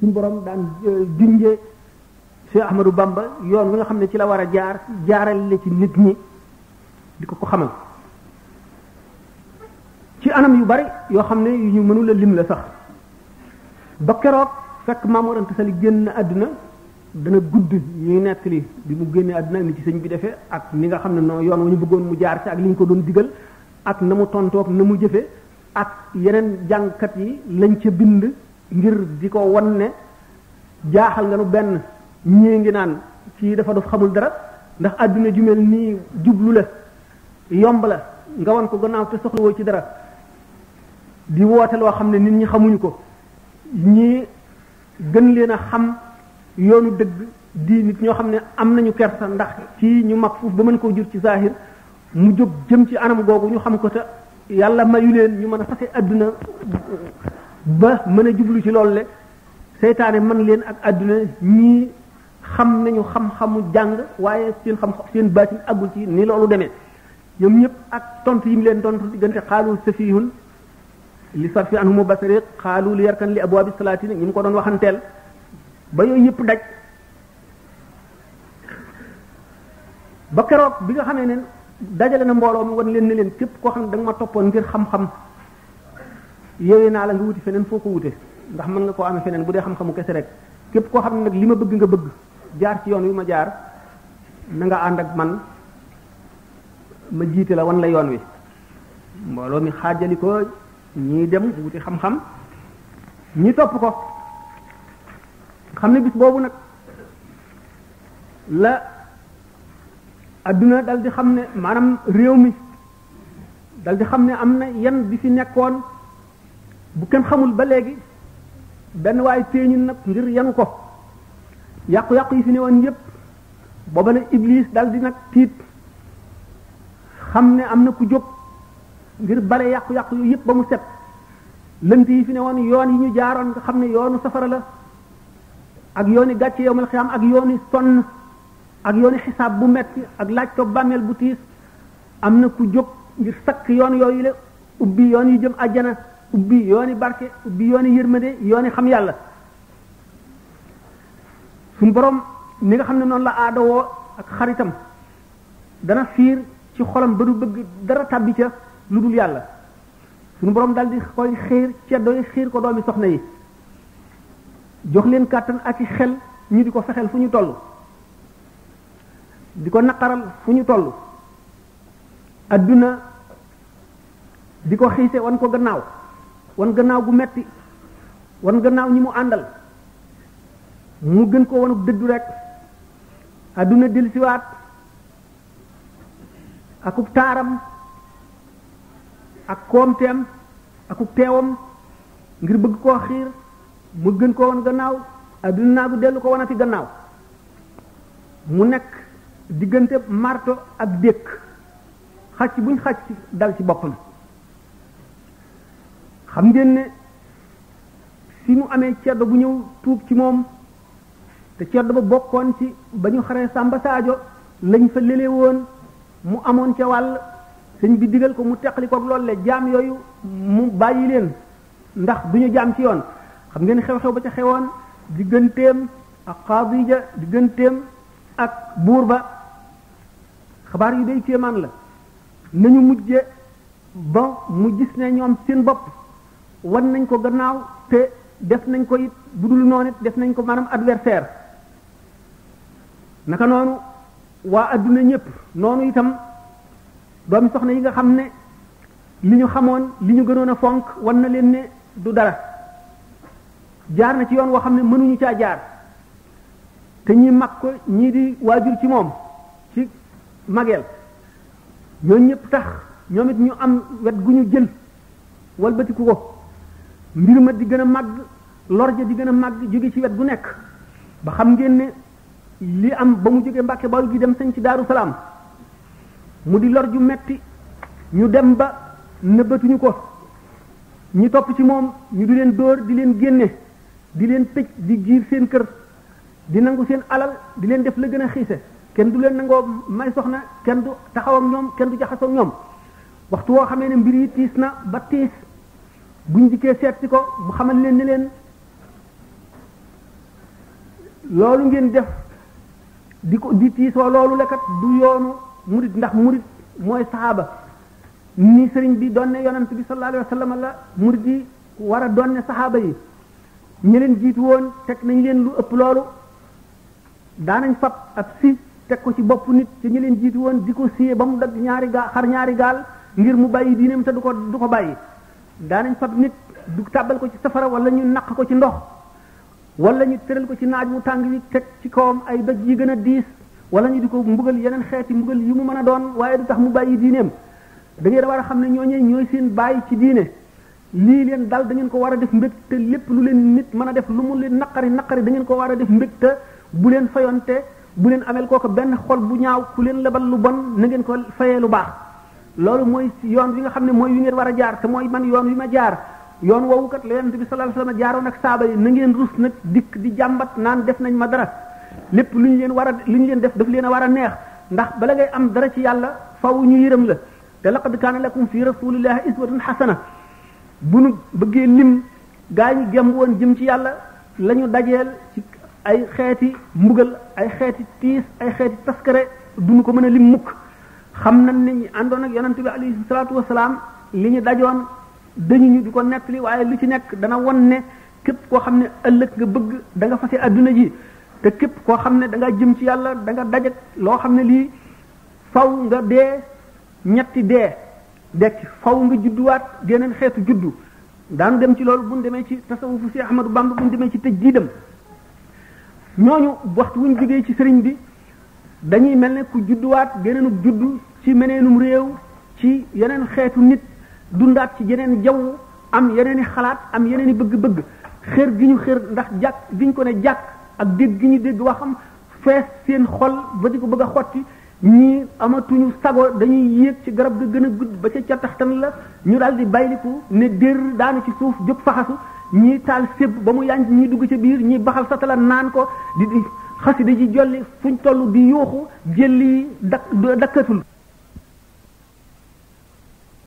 suñu borom daan junjee Cheikh Ahmadou Bamba yoon wi nga xam ne ci la war a jaarale ci nit ñi di ko xamal ci anam yu bari yoo xam ne yu ñu mënula lim la sax ba keroog fekk Maam Mor Anta Sali génn àdduna dana gudd ñuy nettali bi mu génnee àdduna ni ci sëñ bi defee ak ni nga xam ne non yoon wu ñu bëggoon mu jaar ci ak li ñu ko doon digal ak na mu tontoog na mu jëfe ak yeneen jàngkat yi lañ ca bind ngir di ko wan ne jaaxal nga nu benn ñii ngi naan kii dafa dof xamul dara ndax àdduna ju mel nii jublu la yomb la nga wan ko gannaaw te soxlawoo ci dara di woote loo xam ne nit ñi xamuñu ko ñii gën leen a xam yoonu dëgg di nit ñoo xam ne am nañu kersa ndax ci ñu mag fuuf ba mën koo jur ci zahir mu jóg jëm ci anam googu ñu xam ko te yàlla mayu leen ñu mën a fase àdduna ba mën a jublu ci loolu le seytaane man leen ak àdduna ñii xam nañu xam-xamu jàng waaye seen xam-xam seen baatin àggul ci ni loolu demee ñoom ñëpp ak tontu yi mu leen tontu diggante xaalu safihun li sarfi anhumu basari xaalu li yarkan li abwaabi salaatin ñi mu ko doon waxanteel ba yooyu yëpp daj ba keroog bi nga xamee ne dajale na mbooloo mi wan leen ne leen képp koo xam ne da nga ma toppoon ngir xam-xam yooyu naa la nga wuti feneen foo ko wute ndax mën nga koo amee feneen bu dee xam-xamu kese rek képp koo xam ne nag li ma bëgg nga bëgg jaar ci yoon wi ma jaar na nga ànd ak man ma jiite la wan la yoon wi mbooloo mi xaajali ko ñii dem wuti xam-xam ñi topp ko xam ne bis boobu nag la adduna dal di xam ne maanaam réew mi dal di xam ne am na yan bi fi nekkoon bu kenn xamul ba léegi benn waaye téeñu nag ngir yanu ko yàqu-yàqu yi fi ne woon yépp booba la Iblis dal di nag tiit xam ne am na ku jóg ngir bale yàqu-yàqu yu yépp ba mu set lënt yi fi ne woon yoon yi ñu jaaroon nga xam ne yoonu safara la ak yooni gàcce yowmal xiyaam ak yooni sonn ak yooni xisaab bu metti ak laaj ko bàmmeel bu tiis am na ku jóg ngir sakk yoon yooyu la ubbi yoon yu jëm àjjana ubbi yooni barke ubbi yooni yërmande yooni xam yàlla suñu borom ni nga xam ne noonu la aadawoo ak xaritam dana fiir ci xolam ba du bëgg dara tàbbi ca lu dul yàlla suñu borom dal di koy xiir ceddo yi xiir ko doomi soxna yi jox leen kàttan ak i xel ñu di ko fexeel fu ñu toll di ko naqaral fu ñu toll adduna di ko xiise wan ko gannaaw wan gannaaw gu metti wan gannaaw ñi mu àndal mu gën ko wanu dëddu rek adduna dellusiwaat akub taaram ak koomteem akub teewam ngir bëgg koo xiir mu gën ko wan gannaaw adduna naa bu dellu ko wanati gannaaw mu nekk diggante marto ak dékk xacc buñ xacc dal ci boppam xam ngeen ne fi mu amee ceddo bu ñëw tuub ci moom te ceddo ba bokkoon ci ba ñu xaree Samba Sadio lañ fa lele woon mu amoon ca wàll sëñ bi digal ko mu teqali ko loolu le jaam yooyu mu bàyyi leen ndax duñu jaam ci yoon xam ngeen xew-xew ba ca xewoon digganteem ak Xaadija digganteem ak buur ba xabaar yu day kéemaan la nañu mujje ba mu gis ne ñoom seen bopp wan nañ ko gannaaw te def nañ ko it bu dul noonu it def nañ ko maanaam adversaire naka noonu waa adduna ñëpp noonu itam doomi soxna yi nga xam ne li ñu xamoon li ñu gënoon a fonk wan na leen ne du dara jaar na ci yoon woo xam ne mënuñu caa jaar te ñi mag ko ñii di waajur ci moom ci mageel ñooñu ñëpp tax ñoom it ñu am wet gu ñu jël walbatiku ko mbir ma di gën a màgg lor ja di gën a màgg jóge ci wet gu nekk ba xam ngeen ne li am ba mu jógee Mbàkke Bawol gi dem sañ ci Daaru Salaam mu di lor ju metti ñu dem ba nëbbatuñu ko ñi topp ci moom ñu di leen dóor di leen génne di leen tëj di giir seen kër di nangu seen alal di leen def la gën a xiise kenn du leen nangoo may soxna kenn du taxaw ak ñoom kenn du jaxasoo ak ñoom waxtu woo xamee ne mbir yi tiis na ba tiis buñ dikkee seet si ko mu xamal leen ne leen loolu ngeen def di tiisoo loolu lekkat du yoonu murid ndax murid mooy saxaaba ni sëriñ bi doon ne yonent bi sallallahu alayhi wa sallam la murid yi war a doon ne saxaaba yi ñi leen jiitu woon teg nañ leen lu ëpp loolu daanañ fab ab si teg ko ci bopp nit ci ñi leen jiitu woon di ko siyee ba mu dagg ñaari gaal xar ñaari gaal ngir mu bàyyi diineem te du ko bàyyi daanañ fab nit du tàbbal ko ci safara wala ñu naq ko ci ndox wala ñu tëral ko ci naaj mu tàng yi teg ci kawam ay doj yi gën a diis wala ñu di ko mbugal yeneen xeeti mbugal yi mu mën a doon waaye du tax mu bàyyi diineem da ngeen war a xam ne ñooy seen bàyyi ci diine lii leen dal da ngeen ko war a def mbég te lépp lu leen nit mën a def lu mu leen naqari da ngeen ko war a def mbég te bu leen fayonte bu leen amel kooku benn xol bu ñaaw ku leen lebal lu bon na ngeen ko fayee lu baax loolu mooy yoon wi nga xam ne mooy wi ngeen war a jaar te mooy man yoon wi ma jaar yoon woowu kat la yonent bi sallallahu alayhi wasallam jaaroon ak saaba yi na ngeen rus nag dikk di jàmbat naan def nañ ma dara lépp lu ñu leen def daf leen a war a neex ndax bala ngay am dara ci yàlla faw ñu yërëm la te laqad kaana lakum fi rasulillahi iswatun hasana bu nu bëggee lim gaa ñi gem woon jëm ci yàlla la ñu dajeel ci ay xeeti mbugal ay xeeti tiis ay xeeti taskare duñu ko mën a lim mukk xam nañ ne ñi àndoon ak yonent bi alayhi salaatu wasalaam li ñu dajoon dañu ñu di ko nettali waaye li ci nekk dana won ne képp koo xam ne ëllëg nga bëgg da nga fase adduna ji te képp koo xam ne da nga jëm ci yàlla da nga dajak loo xam ne lii faw nga dee ñetti dee dekk faw nga judduwaat geneen xeetu juddu daanu dem ci loolu bu ñu demee ci tasawufu si Ahmadu Bamba bu ñu demee ci tëj diidam ñooñu waxtu wuñ jógee ci sëriñ bi dañuy mel ne ku judduwaat geneenu juddu ci meneenum réew ci yeneen xeetu nit dundaat ci yeneen jaww am yeneen i xalaat am yeneen i bëgg-bëgg xër gi ñu xër ndax jàkk gi ñu ko ne jàkk ak dégg gi ñu dégg waxam fees seen xol ba di ko bëgg a xotti ñii amatuñu sago dañuy yéeg ci garab ga gën a gudd ba ca cataxtan la ñu daal di bayliku ne dér daanu ci suuf jóg faxasu ñii taal sébb ba mu yànj ñii dugg ca biir ñii baxal satala naan ko di xasida ji jolli fuñ toll di yuuxu jëlli dakkatul